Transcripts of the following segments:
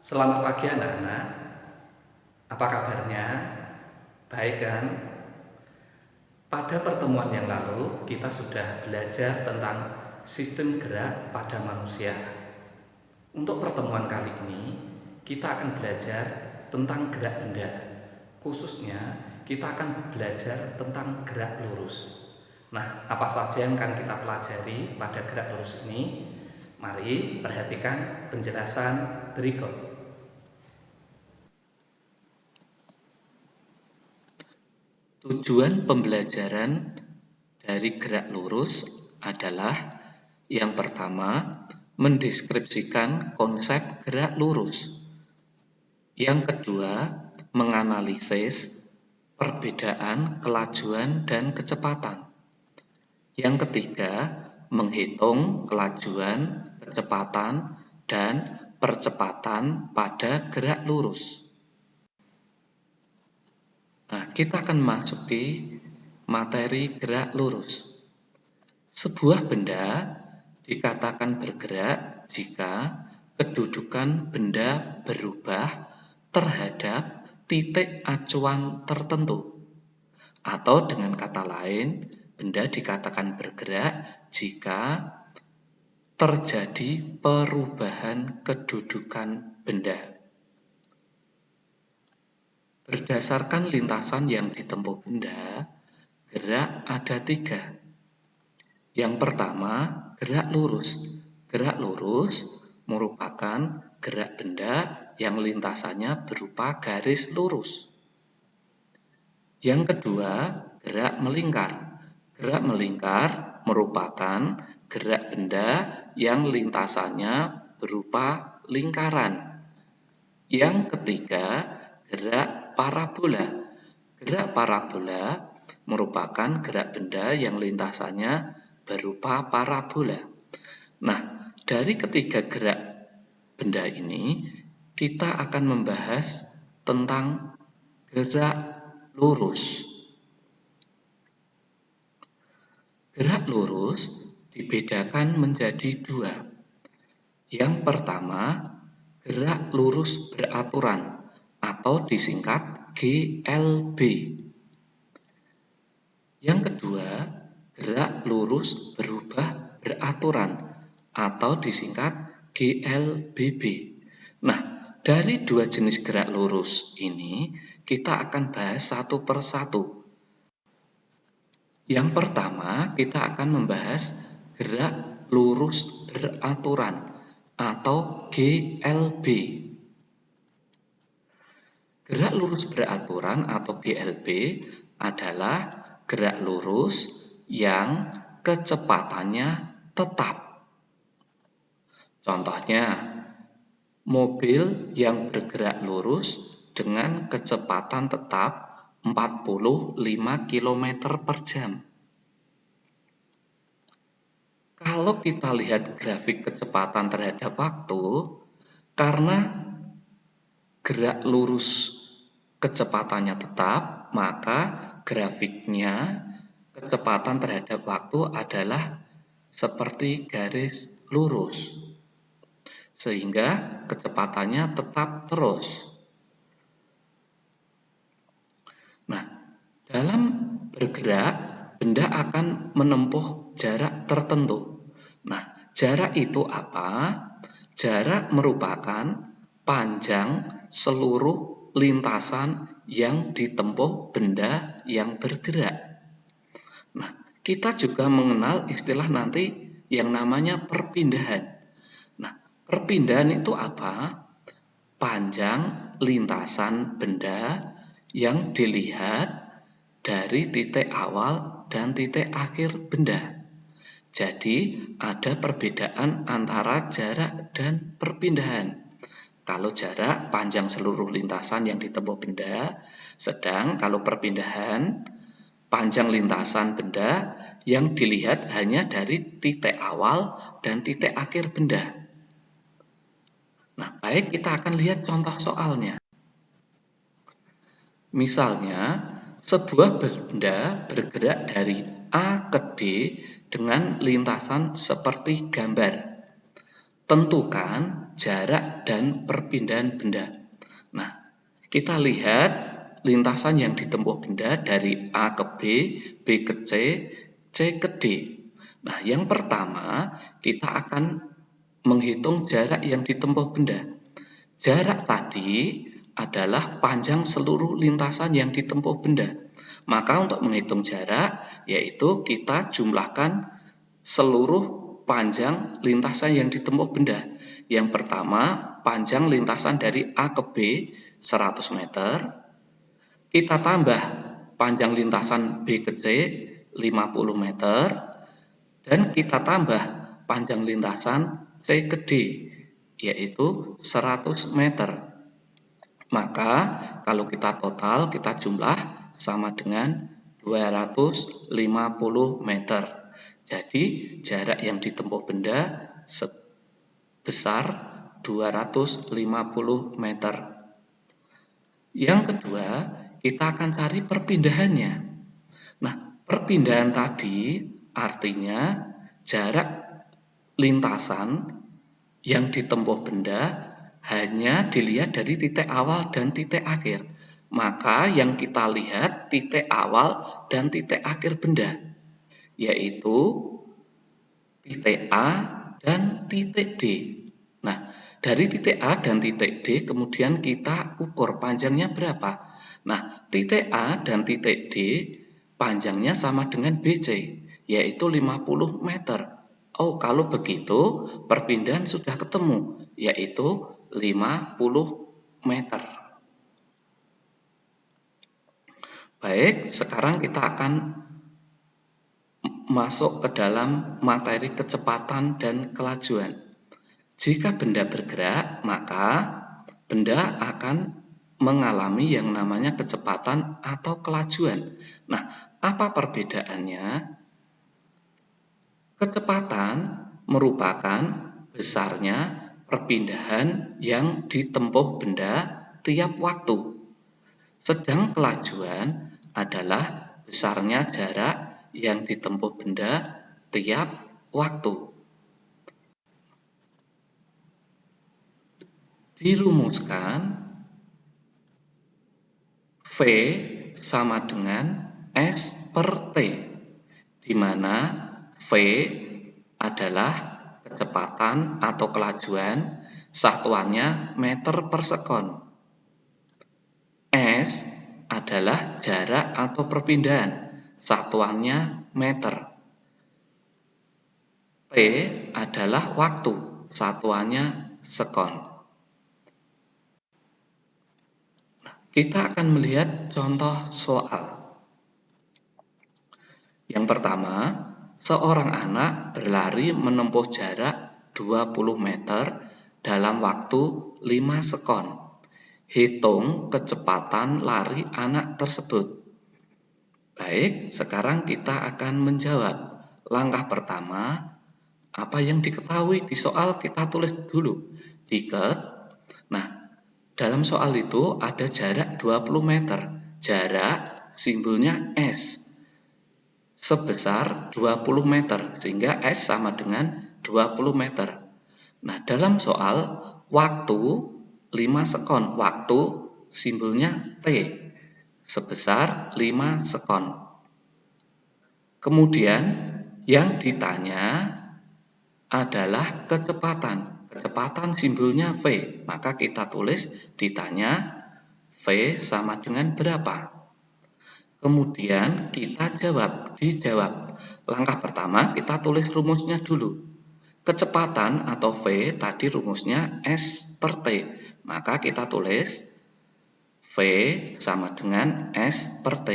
Selamat pagi anak-anak, apa kabarnya? Baik kan? Pada pertemuan yang lalu kita sudah belajar tentang sistem gerak pada manusia. Untuk pertemuan kali ini kita akan belajar tentang gerak benda. Khususnya kita akan belajar tentang gerak lurus. Nah, apa saja yang akan kita pelajari pada gerak lurus ini? Mari perhatikan penjelasan berikut. Tujuan pembelajaran dari gerak lurus adalah yang pertama, mendeskripsikan konsep gerak lurus. Yang kedua, menganalisis perbedaan kelajuan dan kecepatan. Yang ketiga, menghitung kelajuan, kecepatan, dan percepatan pada gerak lurus. Nah, kita akan masuki materi gerak lurus. Sebuah benda dikatakan bergerak jika kedudukan benda berubah terhadap titik acuan tertentu. Atau dengan kata lain, benda dikatakan bergerak jika terjadi perubahan kedudukan benda. Berdasarkan lintasan yang ditempuh benda, gerak ada 3. Yang pertama, gerak lurus. Gerak lurus merupakan gerak benda yang lintasannya berupa garis lurus. Yang kedua, gerak melingkar. Gerak melingkar merupakan gerak benda yang lintasannya berupa lingkaran. Yang ketiga, gerak parabola. Gerak parabola merupakan gerak benda yang lintasannya berupa parabola. Nah, dari ketiga gerak benda ini, kita akan membahas tentang gerak lurus. Gerak lurus dibedakan menjadi 2. Yang pertama, gerak lurus beraturan atau disingkat GLB. Yang kedua, gerak lurus berubah beraturan atau disingkat GLBB. Nah, dari 2 jenis gerak lurus ini kita akan bahas satu persatu. Yang pertama, kita akan membahas gerak lurus beraturan atau GLB. Gerak lurus beraturan atau GLB adalah gerak lurus yang kecepatannya tetap. Contohnya, mobil yang bergerak lurus dengan kecepatan tetap 45 km per jam. Kalau kita lihat grafik kecepatan terhadap waktu, karena gerak lurus kecepatannya tetap, maka grafiknya kecepatan terhadap waktu adalah seperti garis lurus, sehingga kecepatannya tetap terus. Nah, dalam bergerak, benda akan menempuh jarak tertentu. Nah, jarak itu apa? Jarak merupakan panjang seluruh lintasan yang ditempuh benda yang bergerak. Nah, kita juga mengenal istilah nanti yang namanya perpindahan. Nah, perpindahan itu apa? Panjang lintasan benda yang dilihat dari titik awal dan titik akhir benda. Jadi, ada perbedaan antara jarak dan perpindahan. Kalau jarak, panjang seluruh lintasan yang ditempuh benda, sedang kalau perpindahan, panjang lintasan benda yang dilihat hanya dari titik awal dan titik akhir benda. Nah, baik, kita akan lihat contoh soalnya. Misalnya, sebuah benda bergerak dari A ke D dengan lintasan seperti gambar. Tentukan jarak dan perpindahan benda. Nah, kita lihat lintasan yang ditempuh benda dari A ke B, B ke C, C ke D. Nah, yang pertama kita akan menghitung jarak yang ditempuh benda. Jarak tadi adalah panjang seluruh lintasan yang ditempuh benda. Maka untuk menghitung jarak, yaitu kita jumlahkan seluruh panjang lintasan yang ditempuh benda. Yang pertama, panjang lintasan dari A ke B 100 meter. Kita tambah panjang lintasan B ke C 50 meter. Dan kita tambah panjang lintasan C ke D, yaitu 100 meter. Maka kalau kita total, kita jumlah sama dengan 250 meter. Jadi jarak yang ditempuh benda sebesar 250 meter. Yang kedua, kita akan cari perpindahannya. Nah, perpindahan tadi artinya jarak lintasan yang ditempuh benda hanya dilihat dari titik awal dan titik akhir. Maka yang kita lihat titik awal dan titik akhir benda, yaitu titik A dan titik D. Nah, dari titik A dan titik D kemudian kita ukur panjangnya berapa. Nah, titik A dan titik D panjangnya sama dengan BC, yaitu 50 meter. Oh, kalau begitu perpindahan sudah ketemu, yaitu 50 meter. Baik, sekarang kita akan masuk ke dalam materi kecepatan dan kelajuan. Jika benda bergerak, maka benda akan mengalami yang namanya kecepatan atau kelajuan. Nah, apa perbedaannya? Kecepatan merupakan besarnya perpindahan yang ditempuh benda tiap waktu. Sedang kelajuan adalah besarnya jarak yang ditempuh benda tiap waktu. Dirumuskan V sama dengan S per T, di mana V adalah kecepatan atau kelajuan, satuannya meter per sekon. S adalah jarak atau perpindahan, satuannya meter. T adalah waktu, satuannya sekon. Nah, kita akan melihat contoh soal. Yang pertama, seorang anak berlari menempuh jarak 20 meter dalam waktu 5 sekon. Hitung kecepatan lari anak tersebut. Baik, sekarang kita akan menjawab. Langkah pertama, apa yang diketahui di soal kita tulis dulu. Diket. Nah, dalam soal itu ada jarak 20 meter. Jarak simbolnya S sebesar 20 meter, sehingga S sama dengan 20 meter. Nah, dalam soal waktu 5 sekon, waktu simbolnya T sebesar 5 sekon. Kemudian yang ditanya adalah kecepatan. Kecepatan simbolnya V, maka kita tulis ditanya V sama dengan berapa. Kemudian kita dijawab. Langkah pertama kita tulis rumusnya dulu. Kecepatan atau V tadi rumusnya S per T. Maka kita tulis V sama dengan S per T.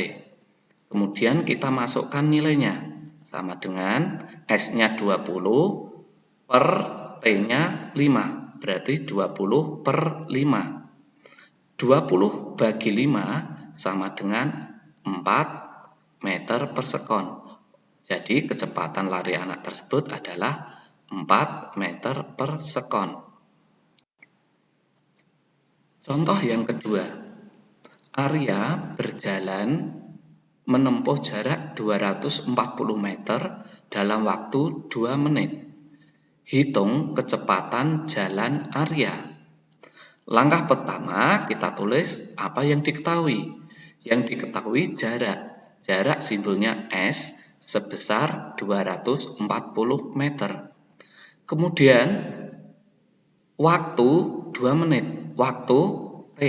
Kemudian kita masukkan nilainya. Sama dengan S-nya 20 per T-nya 5. Berarti 20 per 5. 20 bagi 5 sama dengan 4 meter per sekon. Jadi kecepatan lari anak tersebut adalah 4 meter per sekon. Contoh yang kedua, Arya berjalan menempuh jarak 240 meter dalam waktu 2 menit. Hitung kecepatan jalan Arya. Langkah pertama, kita tulis apa yang diketahui. Yang diketahui jarak. Jarak simbolnya S sebesar 240 meter. Kemudian, waktu 2 menit. Waktu T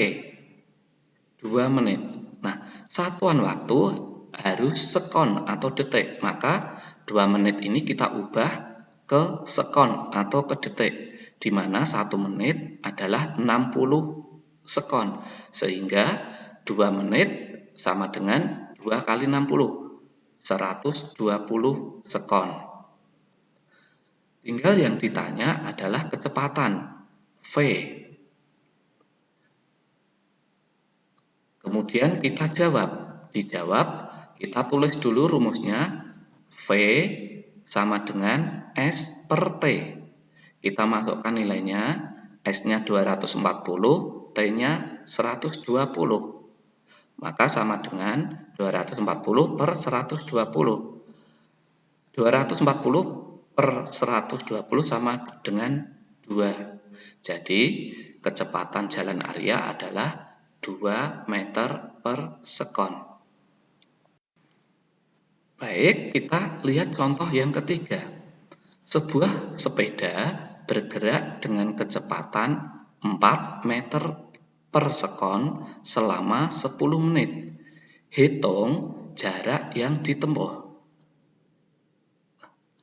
2 menit. Nah, satuan waktu harus sekon atau detik. Maka 2 menit ini kita ubah ke sekon atau ke detik, di mana 1 menit adalah 60 sekon, sehingga 2 menit sama dengan 2 kali 60, 120 sekon. Tinggal yang ditanya adalah kecepatan, V. Kemudian kita jawab. Dijawab, kita tulis dulu rumusnya, V sama dengan S per T. Kita masukkan nilainya, S-nya 240, T-nya 120. Maka sama dengan 240 per 120. 240 per 120 sama dengan 2. Jadi, kecepatan jalan Arya adalah 2 meter per sekon. Baik, kita lihat contoh yang ketiga. Sebuah sepeda bergerak dengan kecepatan 4 meter per sekon selama 10 menit. Hitung jarak yang ditempuh.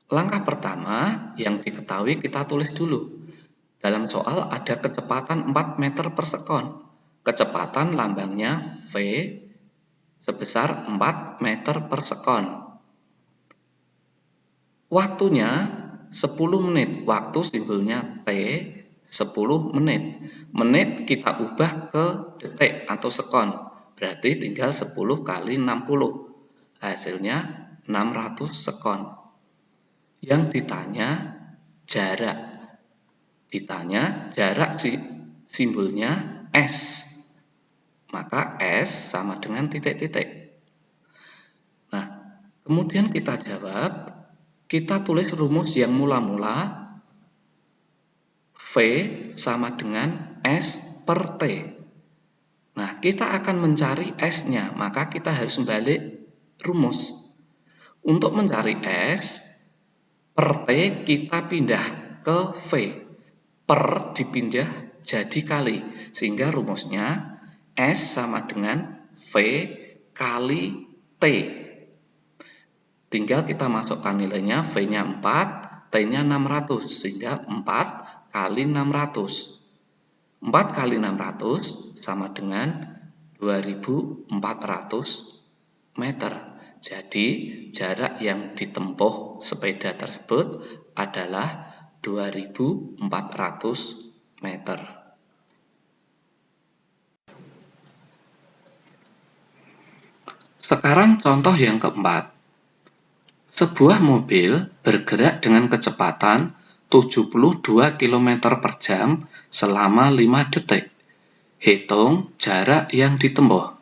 Langkah pertama yang diketahui kita tulis dulu. Dalam soal ada kecepatan 4 meter per sekon. Kecepatan lambangnya V sebesar 4 meter per sekon. Waktunya 10 menit. Waktu simbolnya T 10 menit. Menit kita ubah ke detik atau sekon. Berarti tinggal 10 kali 60. Hasilnya 600 sekon. Yang ditanya jarak. Ditanya jarak simbolnya S. Maka S sama dengan titik-titik. Nah, kemudian kita jawab. Kita tulis rumus yang mula-mula, V sama dengan S per T. Nah, kita akan mencari S-nya, maka kita harus membalik rumus. Untuk mencari S, per T kita pindah ke V. Per dipindah jadi kali, sehingga rumusnya S sama dengan V kali T. Tinggal kita masukkan nilainya, V-nya 4, T-nya 600, sehingga 4 kali 600. 4 kali 600 sama dengan 2400 meter. Jadi, jarak yang ditempuh sepeda tersebut adalah 2400 meter. Sekarang contoh yang keempat. Sebuah mobil bergerak dengan kecepatan 72 km per jam selama 5 detik. Hitung jarak yang ditempuh.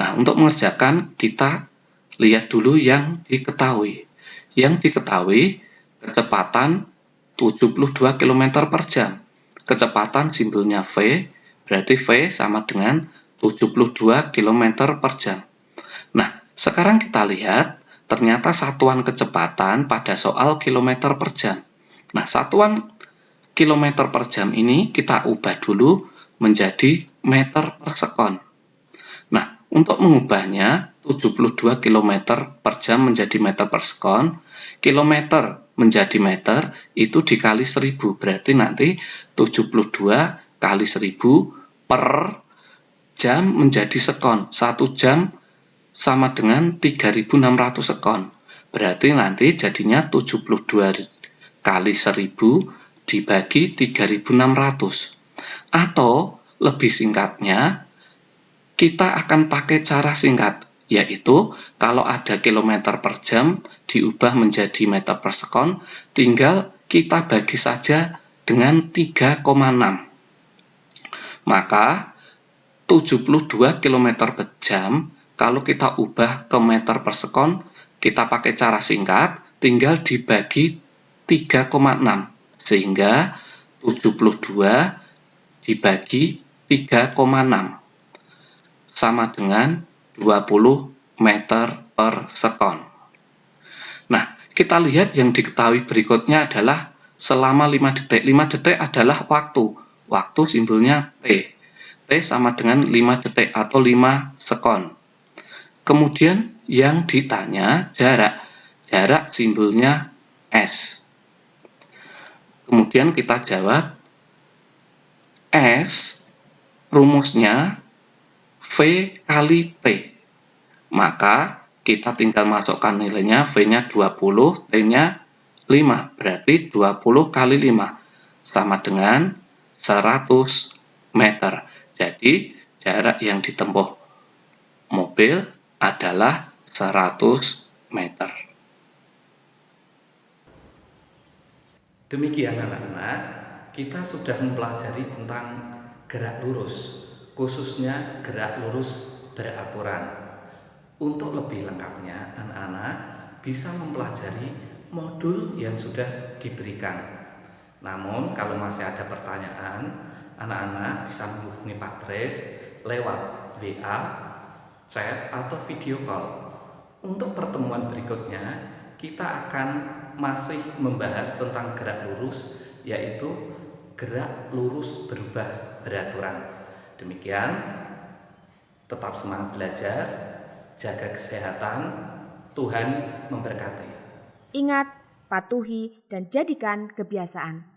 Nah, untuk mengerjakan kita lihat dulu yang diketahui. Yang diketahui kecepatan 72 km per jam. Kecepatan simbolnya V, berarti V sama dengan 72 km per jam. Nah, sekarang kita lihat ternyata satuan kecepatan pada soal kilometer per jam. Nah, satuan kilometer per jam ini kita ubah dulu menjadi meter per sekon. Nah, untuk mengubahnya 72 km per jam menjadi meter per sekon, kilometer menjadi meter itu dikali 1000, berarti nanti 72 kali 1000 per jam menjadi sekon. 1 jam sama dengan 3600 sekon. Berarti nanti jadinya 72 kali 1000 dibagi 3600. Atau lebih singkatnya, kita akan pakai cara singkat, yaitu kalau ada kilometer per jam diubah menjadi meter per sekon, tinggal kita bagi saja dengan 3,6. Maka 72 km per jam kalau kita ubah ke meter per sekon, kita pakai cara singkat, tinggal dibagi 3,6. Sehingga 72 dibagi 3,6 sama dengan 20 meter per sekon. Nah, kita lihat yang diketahui berikutnya adalah selama 5 detik. 5 detik adalah waktu. Waktu simbolnya T. T sama dengan 5 detik atau 5 sekon. Kemudian yang ditanya jarak. Jarak simbolnya S. Kemudian kita jawab S rumusnya V kali T. Maka kita tinggal masukkan nilainya, V-nya 20, T-nya 5. Berarti 20 kali 5 sama dengan 100 meter. Jadi jarak yang ditempuh mobil adalah 100 meter. Demikian anak-anak, kita sudah mempelajari tentang gerak lurus, khususnya gerak lurus beraturan. Untuk lebih lengkapnya, anak-anak bisa mempelajari modul yang sudah diberikan. Namun, kalau masih ada pertanyaan, anak-anak bisa menghubungi Pak Dres lewat WA, chat, atau video call. Untuk pertemuan berikutnya, kita akan masih membahas tentang gerak lurus, yaitu gerak lurus berubah beraturan. Demikian, tetap semangat belajar, jaga kesehatan, Tuhan memberkati. Ingat, patuhi dan jadikan kebiasaan.